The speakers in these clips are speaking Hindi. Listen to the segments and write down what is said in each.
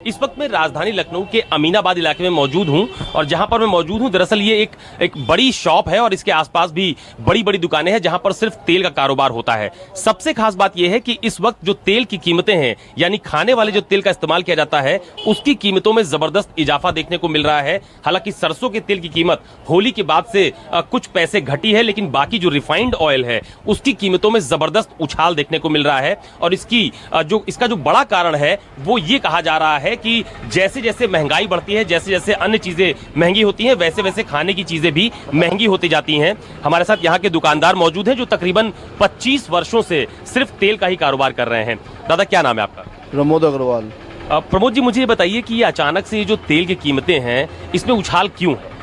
इस वक्त मैं राजधानी लखनऊ के अमीनाबाद इलाके में मौजूद हूं और जहां पर मैं मौजूद हूं दरअसल ये एक बड़ी शॉप है और इसके आसपास भी बड़ी बड़ी दुकानें हैं जहां पर सिर्फ तेल का कारोबार होता है। सबसे खास बात यह है कि इस वक्त जो तेल की कीमतें हैं, यानी खाने वाले जो तेल का इस्तेमाल किया जाता है, उसकी कीमतों में जबरदस्त इजाफा देखने को मिल रहा है। हालांकि सरसों के तेल की कीमत होली के बाद से कुछ पैसे घटी है, लेकिन बाकी जो रिफाइंड ऑयल है उसकी कीमतों में जबरदस्त उछाल देखने को मिल रहा है। और इसका जो बड़ा कारण है वो ये कहा जा रहा है कि जैसे जैसे महंगाई बढ़ती है, जैसे जैसे अन्य चीजें महंगी होती हैं, वैसे वैसे खाने की चीजें भी महंगी होती जाती हैं। हमारे साथ यहाँ के दुकानदार मौजूद हैं जो तकरीबन 25 वर्षों से सिर्फ तेल का ही कारोबार कर रहे हैं। दादा, क्या नाम है आपका? प्रमोद अग्रवाल। प्रमोद जी, मुझे ये बताइए कि ये अचानक से जो तेल की कीमतें हैं इसमें उछाल क्यों है?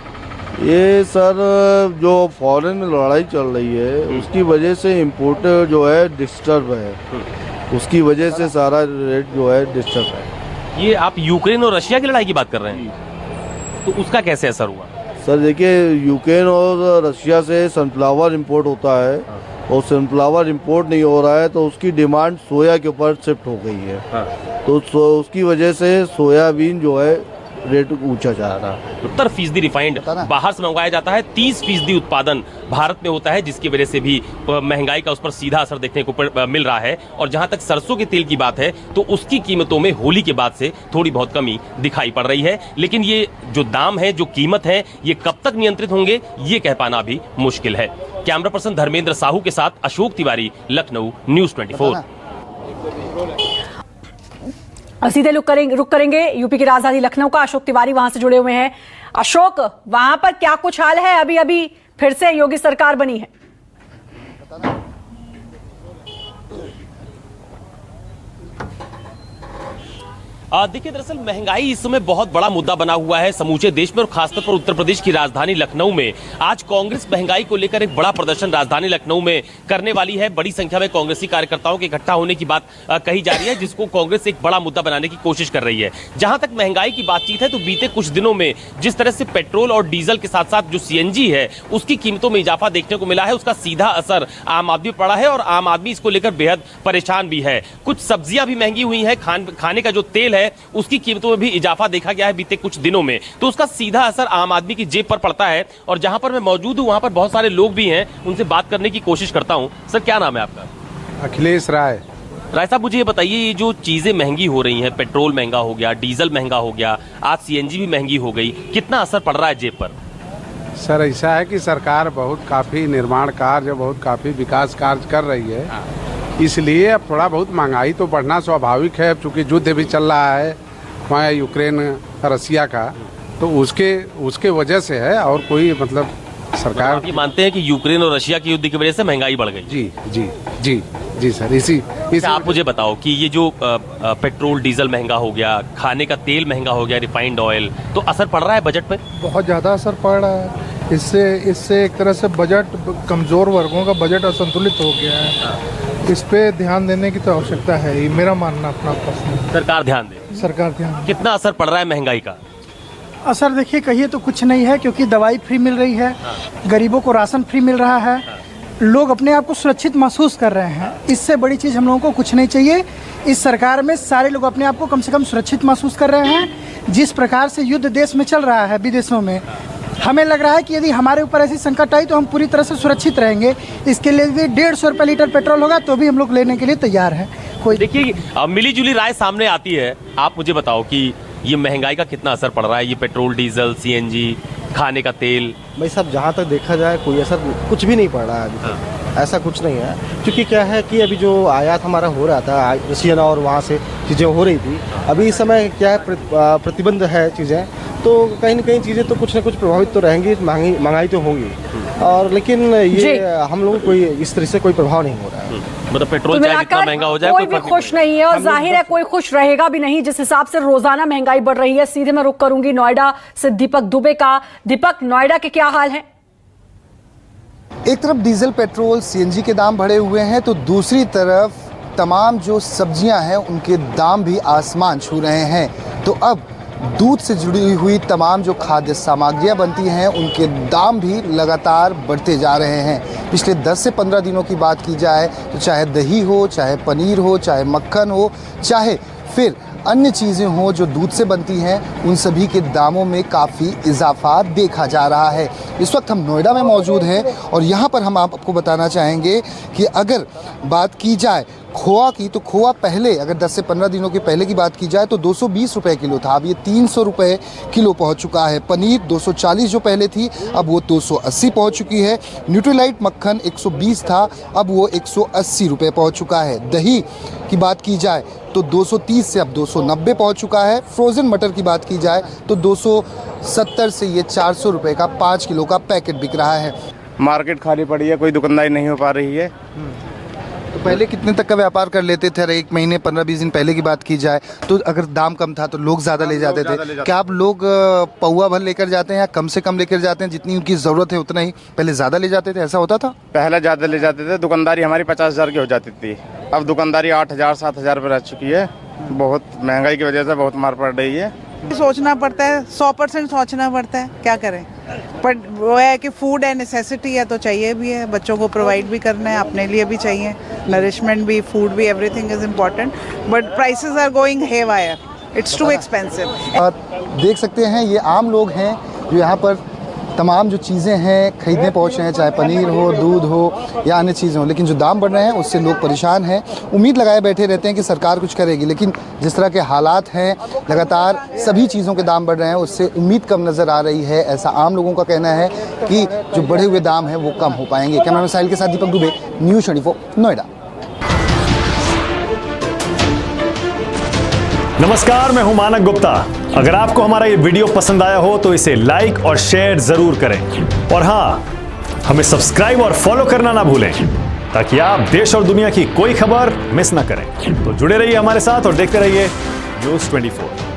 ये सर जो फॉरेन में लड़ाई चल रही है उसकी वजह से इम्पोर्ट जो है डिस्टर्ब है, उसकी वजह से सारा रेट जो है डिस्टर्ब है। ये आप यूक्रेन और रशिया की लड़ाई की बात कर रहे हैं, तो उसका कैसे असर हुआ? सर देखिए, यूक्रेन और रशिया से सनफ्लावर इंपोर्ट होता है और सनफ्लावर इंपोर्ट नहीं हो रहा है तो उसकी डिमांड सोया के ऊपर शिफ्ट हो गई है। तो उसकी वजह से सोयाबीन जो है रेट ऊंचा जा रहा है। 70% रिफाइंड बाहर से मंगवाया जाता है, 30% उत्पादन भारत में होता है, जिसकी वजह से भी महंगाई का उस पर सीधा असर देखने को मिल रहा है। और जहां तक सरसों के तेल की बात है तो उसकी कीमतों में होली के बाद से थोड़ी बहुत कमी दिखाई पड़ रही है, लेकिन ये जो दाम है, जो कीमत है, ये कब तक नियंत्रित होंगे ये कह पाना भी मुश्किल है। कैमरा पर्सन धर्मेंद्र साहू के साथ अशोक तिवारी, लखनऊ, न्यूज़ 24। सीधे रुक करेंगे यूपी की राजधानी लखनऊ का। अशोक तिवारी वहां से जुड़े हुए हैं। अशोक, वहां पर क्या कुछ हाल है? अभी फिर से योगी सरकार बनी है। देखिए, दरअसल महंगाई इस समय बहुत बड़ा मुद्दा बना हुआ है समूचे देश में और खासतौर पर उत्तर प्रदेश की राजधानी लखनऊ में। आज कांग्रेस महंगाई को लेकर एक बड़ा प्रदर्शन राजधानी लखनऊ में करने वाली है। बड़ी संख्या में कांग्रेसी कार्यकर्ताओं के इकट्ठा होने की बात कही जा रही है, जिसको कांग्रेस एक बड़ा मुद्दा बनाने की कोशिश कर रही है। जहां तक महंगाई की बातचीत है तो बीते कुछ दिनों में जिस तरह से पेट्रोल और डीजल के साथ साथ जो सीएनजी है उसकी कीमतों में इजाफा देखने को मिला है, उसका सीधा असर आम आदमी पर पड़ा है और आम आदमी इसको लेकर बेहद परेशान भी है। कुछ सब्जियां भी महंगी हुई है, खाने का जो तेल है उसकी कीमतों में भी इजाफा देखा गया है बीते कुछ दिनों में, तो उसका सीधा असर आम आदमी की जेब पर पड़ता है। और जहां पर मैं मौजूद हूं वहां पर बहुत सारे लोग भी हैं, उनसे बात करने की कोशिश करता हूं। सर, क्या नाम है आपका? अखिलेश राय। राय साहब, मुझे ये बताइए, ये जो चीजें महंगी हो रही हैं, पेट्रोल महंगा हो गया, डीजल महंगा हो गया, आज सीएनजी भी महंगी हो गई, कितना असर पड़ रहा है जेब पर? सर, ऐसा है कि सरकार काफी निर्माण कार्य, काफी विकास कार्य कर रही है, इसलिए अब थोड़ा बहुत महंगाई तो बढ़ना स्वाभाविक है। चूंकि युद्ध भी चल रहा है वहाँ यूक्रेन रसिया का, तो उसके वजह से है और कोई मतलब सरकार। आप ये मानते हैं कि यूक्रेन और रशिया की युद्ध की वजह से महंगाई बढ़ गई? जी जी जी जी सर, इसी आप मुझे बताओ कि ये जो पेट्रोल डीजल महंगा हो गया, खाने का तेल महंगा हो गया, रिफाइंड ऑयल, तो असर पड़ रहा है बजट पे? बहुत ज़्यादा असर पड़ रहा है। इससे एक तरह से बजट, कमज़ोर वर्गों का बजट असंतुलित हो गया है। इस पे ध्यान देने की तो आवश्यकता है, ये मेरा मानना अपना पर्सनल। सरकार ध्यान दे। सरकार ध्यान। कितना असर पड़ रहा है महंगाई का? असर देखिए, कहिए तो कुछ नहीं है, क्योंकि दवाई फ्री मिल रही है, गरीबों को राशन फ्री मिल रहा है, लोग अपने आप को सुरक्षित महसूस कर रहे हैं। इससे बड़ी चीज़ हम लोगों को कुछ नहीं चाहिए। इस सरकार में सारे लोग अपने आप को कम से कम सुरक्षित महसूस कर रहे हैं। जिस प्रकार से युद्ध देश में चल रहा है विदेशों में, हमें लग रहा है कि यदि हमारे ऊपर ऐसी संकट आई तो हम पूरी तरह से सुरक्षित रहेंगे। इसके लिए भी 150 रुपये लीटर पेट्रोल होगा तो भी हम लोग लेने के लिए तैयार हैं। कोई देखिए, मिली जुली राय सामने आती है। आप मुझे बताओ कि ये महंगाई का कितना असर पड़ रहा है, ये पेट्रोल डीजल सीएनजी, खाने का तेल? भाई साहब, जहाँ तक देखा जाए कोई असर कुछ भी नहीं पड़ रहा है अभी तक। ऐसा कुछ नहीं है, क्योंकि क्या है कि अभी जो आयात हमारा हो रहा था रशियन और वहाँ से चीज़ें हो रही थी, अभी इस समय क्या है प्रतिबंध है चीज़ें, तो कहीं ना कहीं चीज़ें तो कुछ ना कुछ प्रभावित तो रहेंगी, महंगाई तो होंगी, और लेकिन ये हम लोगों को इस तरह से कोई प्रभाव नहीं हो रहा है। मतलब पेट्रोल चाहे जितना महंगा हो जाए कोई भी खुश नहीं है और जाहिर है कोई खुश रहेगा भी नहीं जिस हिसाब से रोजाना महंगाई बढ़ रही है। सीधे मैं रुक करूंगी नोएडा से दीपक दुबे का। दीपक, नोएडा के क्या हाल है? एक तरफ डीजल पेट्रोल सीएनजी के दाम बढ़े हुए हैं तो दूसरी तरफ तमाम जो सब्जियां हैं उनके दाम भी आसमान छू रहे हैं। तो अब दूध से जुड़ी हुई तमाम जो खाद्य सामग्रियां बनती हैं उनके दाम भी लगातार बढ़ते जा रहे हैं। पिछले 10 से 15 दिनों की बात की जाए तो चाहे दही हो, चाहे पनीर हो, चाहे मक्खन हो, चाहे फिर अन्य चीज़ें हों जो दूध से बनती हैं, उन सभी के दामों में काफ़ी इजाफा देखा जा रहा है। इस वक्त हम नोएडा में मौजूद हैं और यहाँ पर हम आपको बताना चाहेंगे कि अगर बात की जाए खोआ की, तो खोआ पहले अगर 10 से 15 दिनों के पहले की बात की जाए तो 220 रुपये किलो था, अब ये 300 रुपये किलो पहुँच चुका है। पनीर 240 जो पहले थी, अब वो 280 पहुँच चुकी है। न्यूट्रीलाइट मक्खन 120 था, अब वो 180 रुपये पहुँच चुका है। दही की बात की जाए तो 230 से अब 290 पहुँच चुका है। फ्रोज़न मटर की बात की जाए तो 270 से ये 400 रुपये का 5 किलो का पैकेट बिक रहा है। मार्केट खाली पड़ी है, कोई दुकानदारी नहीं हो पा रही है। तो पहले कितने तक का व्यापार कर लेते थे? अरे 1 महीने 15-20 दिन पहले की बात की जाए तो अगर दाम कम था तो लोग ज़्यादा ले जाते थे। क्या आप लोग पौवा भर लेकर जाते हैं या कम से कम लेकर जाते हैं, जितनी उनकी ज़रूरत है उतना ही? पहले ज़्यादा ले जाते थे, ऐसा होता था? पहले ज़्यादा ले जाते थे, दुकानदारी हमारी 50,000 की हो जाती थी, अब दुकानदारी 8,000 7,000 पर रह चुकी है। बहुत महंगाई की वजह से बहुत मार पड़ रही है। सोचना पड़ता है, 100% सोचना पड़ता है, क्या करें। पर वो है कि फूड है, नेसेसिटी है तो चाहिए भी है, बच्चों को प्रोवाइड भी करना है, अपने लिए भी चाहिए, नरिशमेंट भी, फूड भी, everything is important, but prices are going haywire, it's too expensive. देख सकते हैं ये आम लोग हैं जो यहाँ पर तमाम जो चीज़ें हैं खरीदने पहुँच रहे हैं, चाहे पनीर हो, दूध हो या अन्य चीज़ें हो, लेकिन जो दाम बढ़ रहे हैं उससे लोग परेशान हैं। उम्मीद लगाए बैठे रहते हैं कि सरकार कुछ करेगी, लेकिन जिस तरह के हालात हैं, लगातार सभी चीज़ों के दाम बढ़ रहे हैं, उससे उम्मीद कम नज़र आ रही है। ऐसा आम लोगों का कहना है कि जो बढ़े हुए दाम हैं वो कम हो पाएंगे। कैमरामैन साहिल के साथ दीपक दुबे, न्यूज़ 24 नोएडा। नमस्कार, मैं हूं मानक गुप्ता। अगर आपको हमारा ये वीडियो पसंद आया हो तो इसे लाइक और शेयर जरूर करें, और हाँ, हमें सब्सक्राइब और फॉलो करना ना भूलें ताकि आप देश और दुनिया की कोई खबर मिस ना करें। तो जुड़े रहिए हमारे साथ और देखते रहिए न्यूज़ 24।